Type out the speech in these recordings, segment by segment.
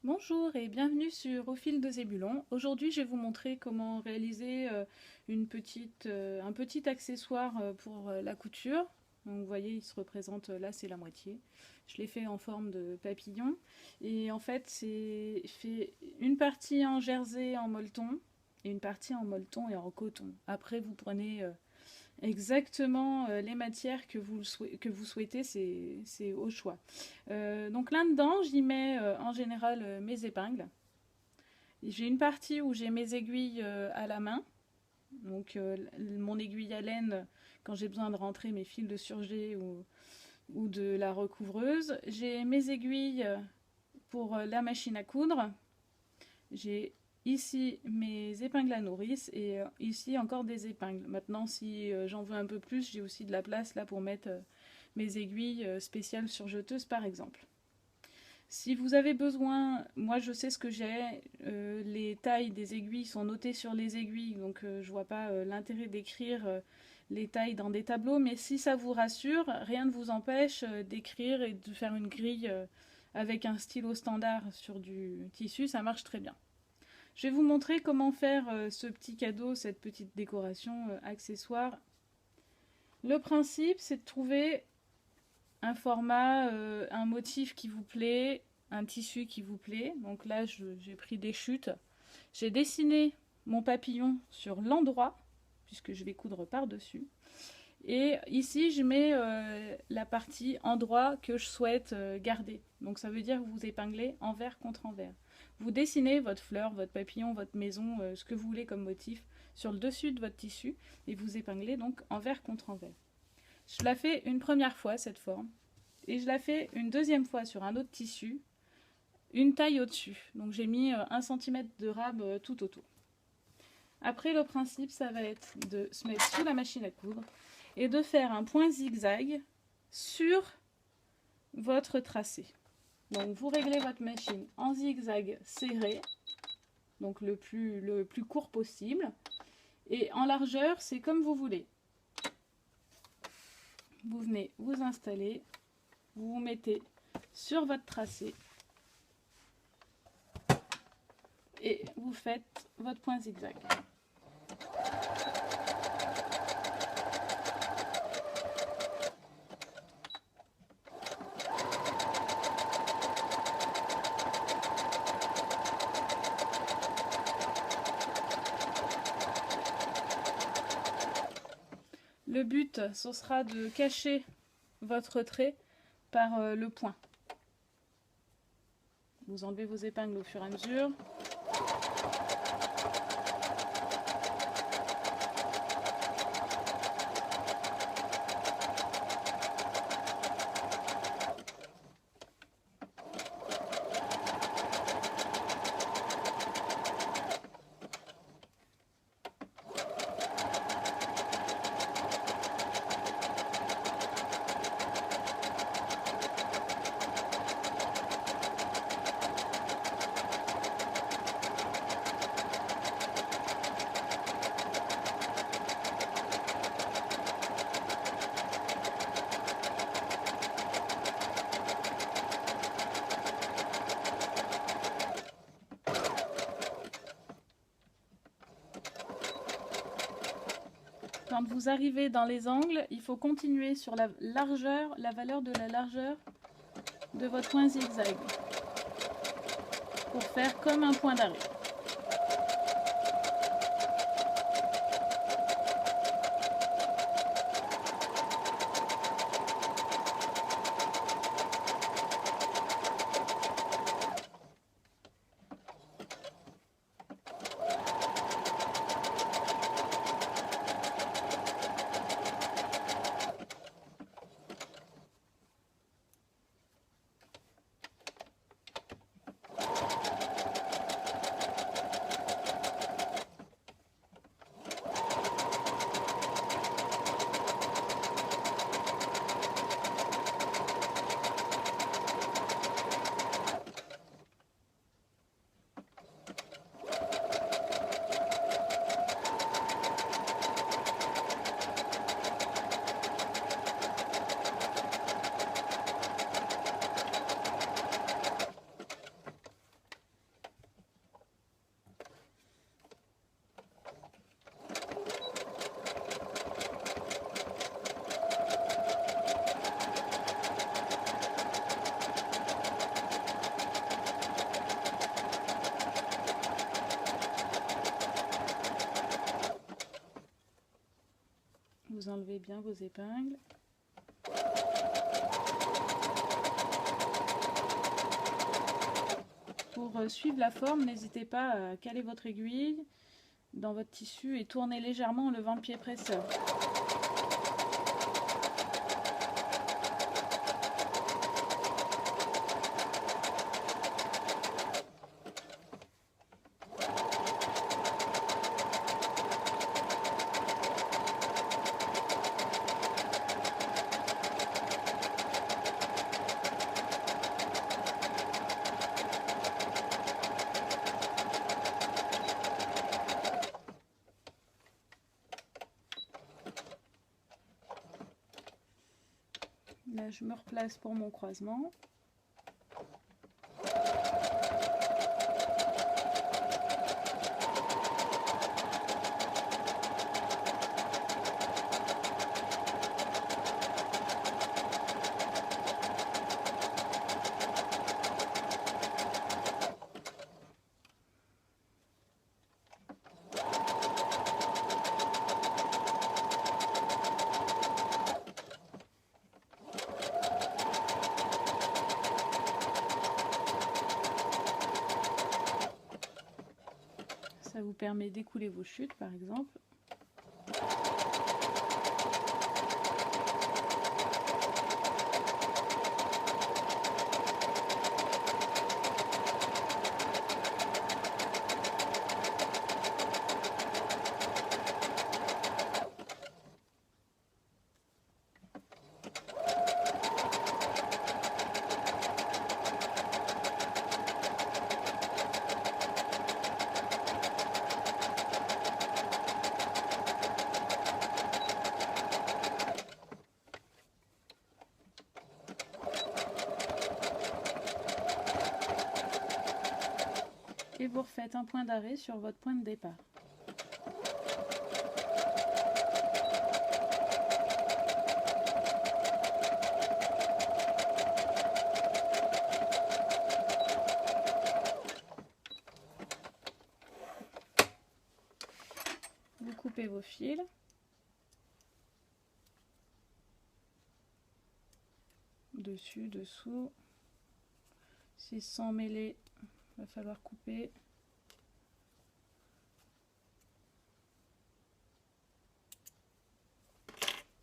Bonjour et bienvenue sur Au fil de Zébulon. Aujourd'hui, je vais vous montrer comment réaliser un petit accessoire pour la couture. Donc, vous voyez, il se représente là, c'est la moitié. Je l'ai fait en forme de papillon. Et en fait, c'est fait une partie en jersey en molleton et une partie en molleton et en coton. Après, vous prenez exactement les matières que vous souhaitez, c'est au choix. Donc là-dedans, j'y mets en général mes épingles. J'ai une partie où j'ai mes aiguilles à la main, donc mon aiguille à laine quand j'ai besoin de rentrer mes fils de surget ou de la recouvreuse. J'ai mes aiguilles pour la machine à coudre. J'ai ici mes épingles à nourrice et ici encore des épingles. Maintenant, si j'en veux un peu plus, j'ai aussi de la place là pour mettre mes aiguilles spéciales surjeteuses par exemple. Si vous avez besoin, moi je sais ce que j'ai, les tailles des aiguilles sont notées sur les aiguilles, donc je vois pas l'intérêt d'écrire les tailles dans des tableaux, mais si ça vous rassure, rien ne vous empêche d'écrire et de faire une grille avec un stylo standard sur du tissu, ça marche très bien. Je vais vous montrer comment faire ce petit cadeau, cette petite décoration accessoire. Le principe, c'est de trouver un format, un motif qui vous plaît, un tissu qui vous plaît. Donc là, j'ai pris des chutes. J'ai dessiné mon papillon sur l'endroit, puisque je vais coudre par-dessus. Et ici, je mets la partie endroit que je souhaite garder. Donc ça veut dire que vous épinglez envers contre envers. Vous dessinez votre fleur, votre papillon, votre maison, ce que vous voulez comme motif sur le dessus de votre tissu et vous épinglez donc envers contre envers. Je la fais une première fois cette forme et je la fais une deuxième fois sur un autre tissu, une taille au-dessus. Donc j'ai mis 1 cm de rab tout autour. Après le principe ça va être de se mettre sous la machine à coudre et de faire un point zigzag sur votre tracé. Donc vous réglez votre machine en zigzag serré, donc le plus court possible, et en largeur c'est comme vous voulez. Vous venez vous installer, vous vous mettez sur votre tracé et vous faites votre point zigzag. Le but, ce sera de cacher votre trait par le point. Vous enlevez vos épingles au fur et à mesure. Quand vous arrivez dans les angles, il faut continuer sur la largeur, la valeur de la largeur de votre point zigzag pour faire comme un point d'arrêt. vous enlevez bien vos épingles. Pour suivre la forme, n'hésitez pas à caler votre aiguille dans votre tissu et tourner légèrement en levant le pied presseur. Là, je me replace pour mon croisement. Ça vous permet d'écouler vos chutes, par exemple. Et vous refaites un point d'arrêt sur votre point de départ. Vous coupez vos fils. Dessus, dessous. Si sans mêler, il va falloir couper.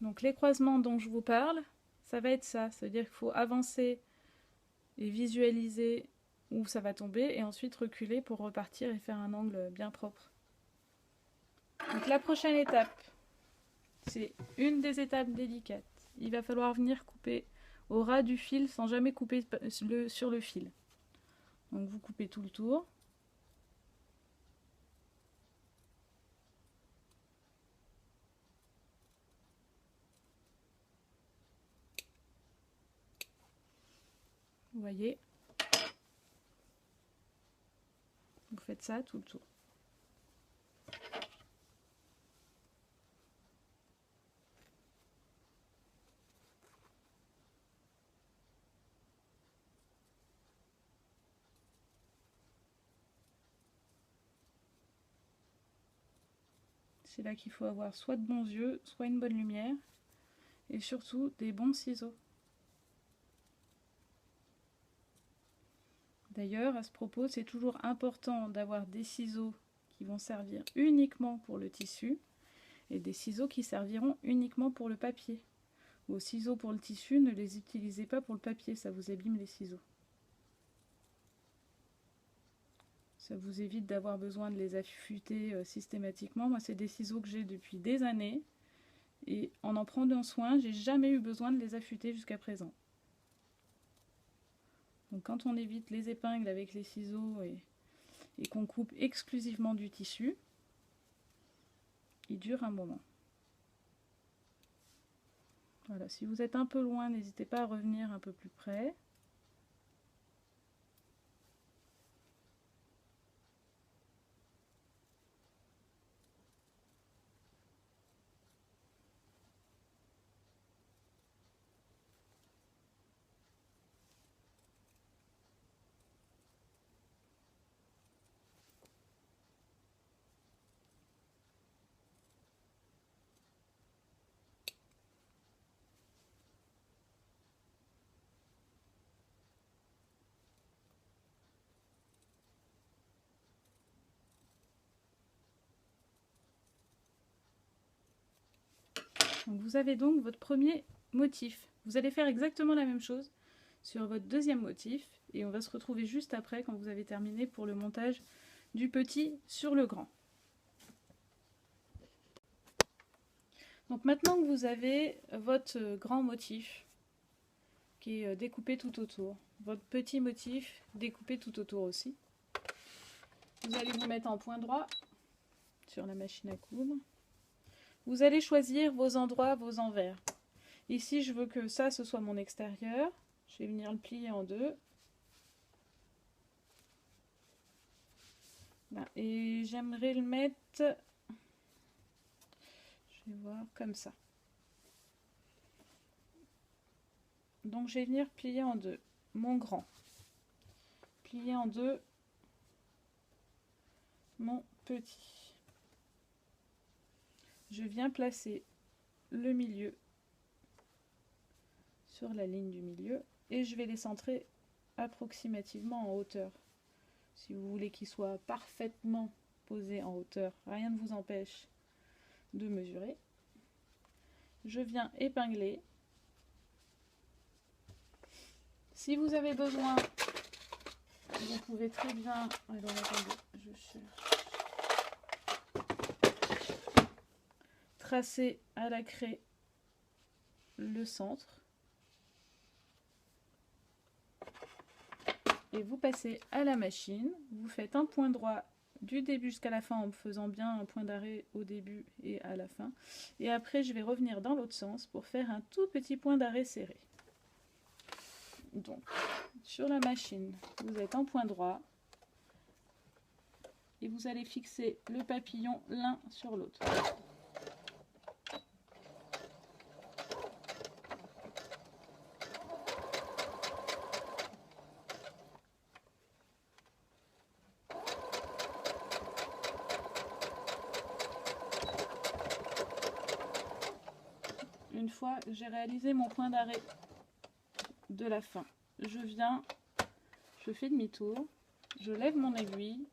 Donc les croisements dont je vous parle, ça va être ça. C'est-à-dire qu'il faut avancer et visualiser où ça va tomber et ensuite reculer pour repartir et faire un angle bien propre. Donc la prochaine étape, c'est une des étapes délicates. Il va falloir venir couper au ras du fil sans jamais couper sur le fil. Donc vous coupez tout le tour. Vous voyez, vous faites ça tout le tour. C'est là qu'il faut avoir soit de bons yeux, soit une bonne lumière, et surtout des bons ciseaux. D'ailleurs, à ce propos, c'est toujours important d'avoir des ciseaux qui vont servir uniquement pour le tissu et des ciseaux qui serviront uniquement pour le papier. Vos ciseaux pour le tissu, ne les utilisez pas pour le papier, ça vous abîme les ciseaux. Ça vous évite d'avoir besoin de les affûter systématiquement. Moi, c'est des ciseaux que j'ai depuis des années et en prenant soin, j'ai jamais eu besoin de les affûter jusqu'à présent. Donc quand on évite les épingles avec les ciseaux et qu'on coupe exclusivement du tissu, il dure un moment. Voilà, si vous êtes un peu loin, n'hésitez pas à revenir un peu plus près. Donc vous avez donc votre premier motif. Vous allez faire exactement la même chose sur votre deuxième motif et on va se retrouver juste après quand vous avez terminé pour le montage du petit sur le grand. Donc maintenant que vous avez votre grand motif qui est découpé tout autour, votre petit motif découpé tout autour aussi, vous allez vous mettre en point droit sur la machine à coudre. Vous allez choisir vos endroits, vos envers. Ici, je veux que ça, ce soit mon extérieur. Je vais venir le plier en deux. Là. Et j'aimerais le mettre, je vais voir, comme ça. Donc, je vais venir plier en deux mon grand. Plier en deux mon petit. Je viens placer le milieu sur la ligne du milieu et je vais les centrer approximativement en hauteur. Si vous voulez qu'ils soient parfaitement posés en hauteur, rien ne vous empêche de mesurer. Je viens épingler. Si vous avez besoin, vous pouvez très bien... Alors attendez, je cherche. Tracer à la craie le centre. Et vous passez à la machine, vous faites un point droit du début jusqu'à la fin en faisant bien un point d'arrêt au début et à la fin. Et après, je vais revenir dans l'autre sens pour faire un tout petit point d'arrêt serré. Donc, sur la machine, vous êtes en point droit et vous allez fixer le papillon l'un sur l'autre. Une fois que j'ai réalisé mon point d'arrêt de la fin, je fais demi-tour, je lève mon aiguille,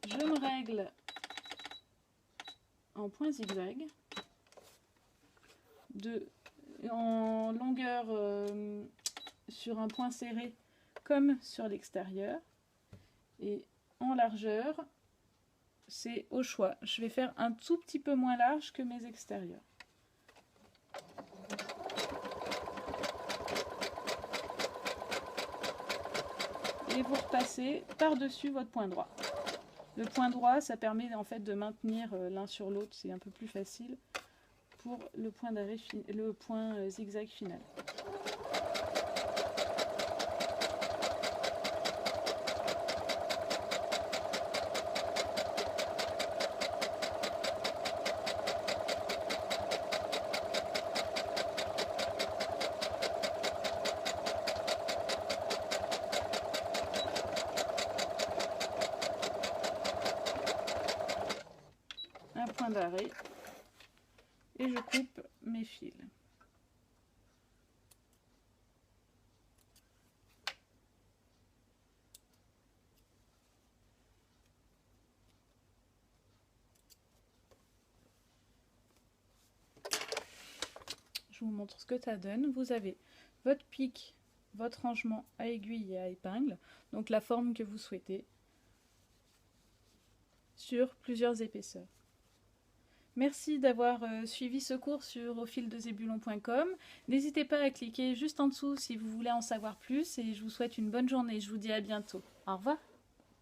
je me règle en point zigzag, en longueur sur un point serré comme sur l'extérieur, et en largeur, c'est au choix. Je vais faire un tout petit peu moins large que mes extérieurs. Et vous repassez par-dessus votre point droit. Le point droit, ça permet en fait de maintenir l'un sur l'autre, c'est un peu plus facile pour le point d'arrêt, le point zigzag final. Point d'arrêt et je coupe mes fils. Je vous montre ce que ça donne. Vous avez votre pic, votre rangement à aiguille et à épingle, donc la forme que vous souhaitez, sur plusieurs épaisseurs. Merci d'avoir suivi ce cours sur aufildezébulon.com. N'hésitez pas à cliquer juste en dessous si vous voulez en savoir plus et je vous souhaite une bonne journée. Je vous dis à bientôt. Au revoir.